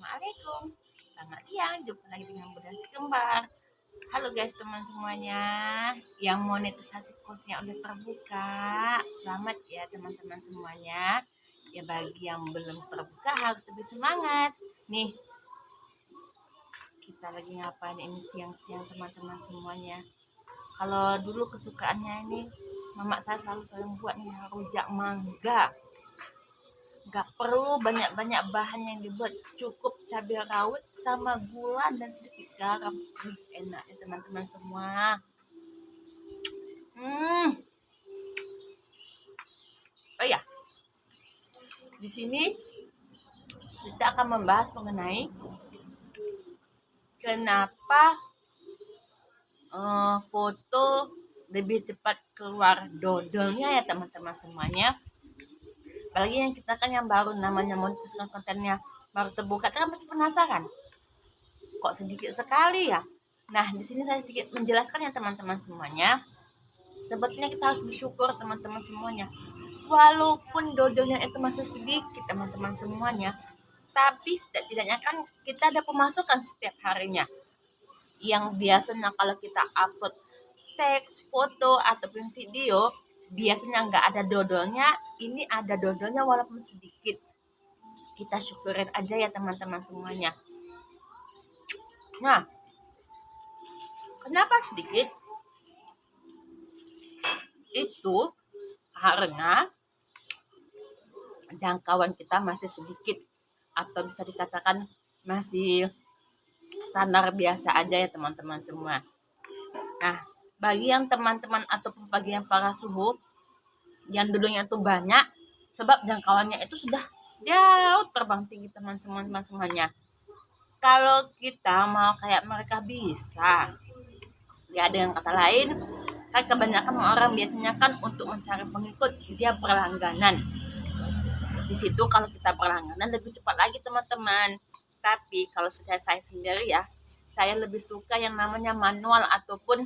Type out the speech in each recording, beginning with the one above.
Assalamualaikum. Selamat siang, jumpa lagi dengan Bunda Si Kembar. Halo guys teman semuanya, yang monetisasi kontennya udah terbuka. Selamat ya teman-teman semuanya. Ya bagi yang belum terbuka harus lebih semangat. Nih, kita lagi ngapain ini siang-siang teman-teman semuanya. Kalau dulu kesukaannya ini, mama saya selalu buat nih rujak mangga. Nggak perlu banyak-banyak bahan yang dibuat, cukup cabai rawit sama gula dan sedikit garam. Enak ya teman-teman semua. Oh ya, di sini kita akan membahas mengenai kenapa foto lebih cepat keluar dodolnya ya teman-teman semuanya. Apalagi yang kita kan yang baru namanya monetisasi kontennya baru terbuka, kan pasti penasaran. Kok sedikit sekali ya? Nah, di sini saya sedikit menjelaskan ya teman-teman semuanya. Sebetulnya kita harus bersyukur teman-teman semuanya. Walaupun dodolnya itu masih sedikit teman-teman semuanya, tapi setidaknya kan kita ada pemasukan setiap harinya. Yang biasanya kalau kita upload teks, foto, ataupun video, biasanya nggak ada dodolnya, ini ada dodolnya walaupun sedikit. Kita syukurin aja ya teman-teman semuanya. Nah, kenapa sedikit? Itu karena jangkauan kita masih sedikit, atau bisa dikatakan masih standar biasa aja ya teman-teman semua. Nah, bagi yang teman-teman ataupun bagi yang para suhu yang dulunya itu banyak, sebab jangkauannya itu sudah jauh terbang tinggi teman-teman semuanya. Kalau kita mau kayak mereka bisa, ya dengan kata lain, kan kebanyakan orang biasanya kan untuk mencari pengikut dia berlangganan. Di situ kalau kita berlangganan lebih cepat lagi teman-teman. Tapi kalau saya sendiri ya, saya lebih suka yang namanya manual ataupun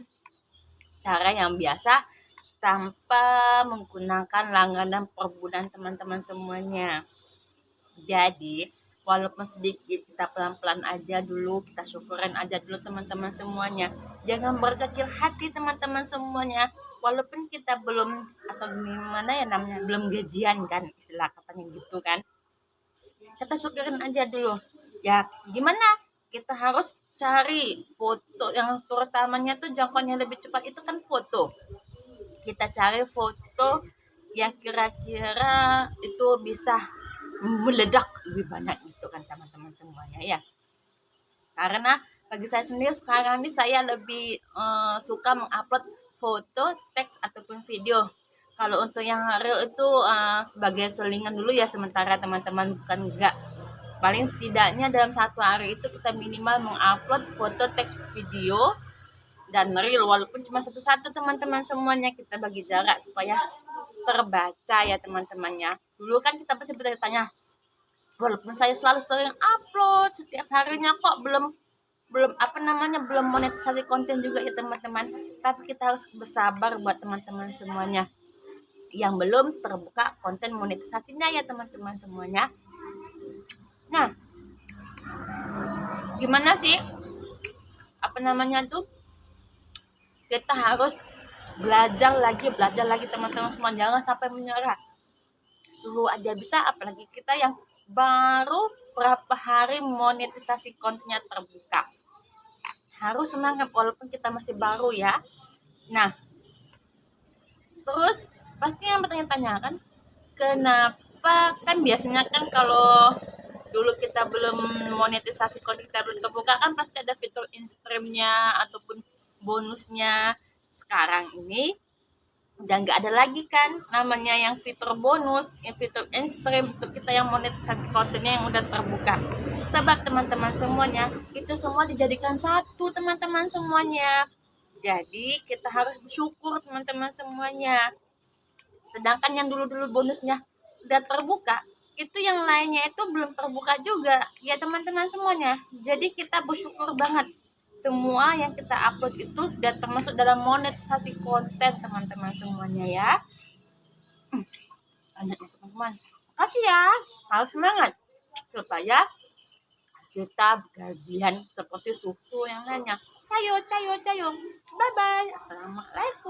cara yang biasa tanpa menggunakan langganan per bulan teman-teman semuanya. Jadi walaupun sedikit, kita pelan-pelan aja dulu, kita syukurin aja dulu teman-teman semuanya. Jangan berkecil hati teman-teman semuanya. Walaupun kita belum, atau gimana ya namanya, belum gajian kan, istilah katanya gitu kan. Kita syukurin aja dulu. Ya gimana? Kita harus cari foto yang terutamanya tuh jangkauannya lebih cepat itu kan foto. Kita cari foto yang kira-kira itu bisa meledak lebih banyak gitu kan teman-teman semuanya ya. Karena bagi saya sendiri sekarang ini saya lebih suka mengupload foto, teks ataupun video. Kalau untuk yang real itu sebagai selingan dulu ya sementara teman-teman, bukan enggak. Paling tidaknya dalam satu hari itu kita minimal mengupload foto, teks, video dan real, walaupun cuma satu-satu teman-teman semuanya, kita bagi jarak supaya terbaca ya teman-temannya. Dulu kan kita pasti bertanya, walaupun saya selalu sering upload setiap harinya kok belum belum monetisasi konten juga ya teman-teman. Tapi kita harus bersabar buat teman-teman semuanya yang belum terbuka konten monetisasinya ya teman-teman semuanya. Nah, gimana sih kita harus belajar lagi teman-teman semua, jangan sampai menyerah. Suhu aja bisa, apalagi kita yang baru berapa hari monetisasi kontennya terbuka. Harus semangat walaupun kita masih baru ya. Nah, terus pasti yang bertanya-tanya kan, kenapa kan biasanya kan kalau dulu kita belum monetisasi konten, kita belum terbuka kan pasti ada fitur in-streamnya ataupun bonusnya. Sekarang ini udah nggak ada lagi kan namanya yang fitur bonus, yang fitur in-stream untuk kita yang monetisasi kontennya yang udah terbuka. Sebab teman-teman semuanya itu semua dijadikan satu teman-teman semuanya. Jadi kita harus bersyukur teman-teman semuanya. Sedangkan yang dulu-dulu bonusnya udah terbuka, itu yang lainnya itu belum terbuka juga ya teman-teman semuanya. Jadi kita bersyukur banget semua yang kita upload itu sudah termasuk dalam monetisasi konten teman-teman semuanya ya. Lanjut teman-teman, makasih ya, harus semangat supaya kita gajian seperti susu yang lainnya. Cayo, cayo, cayo. Bye-bye. Assalamualaikum.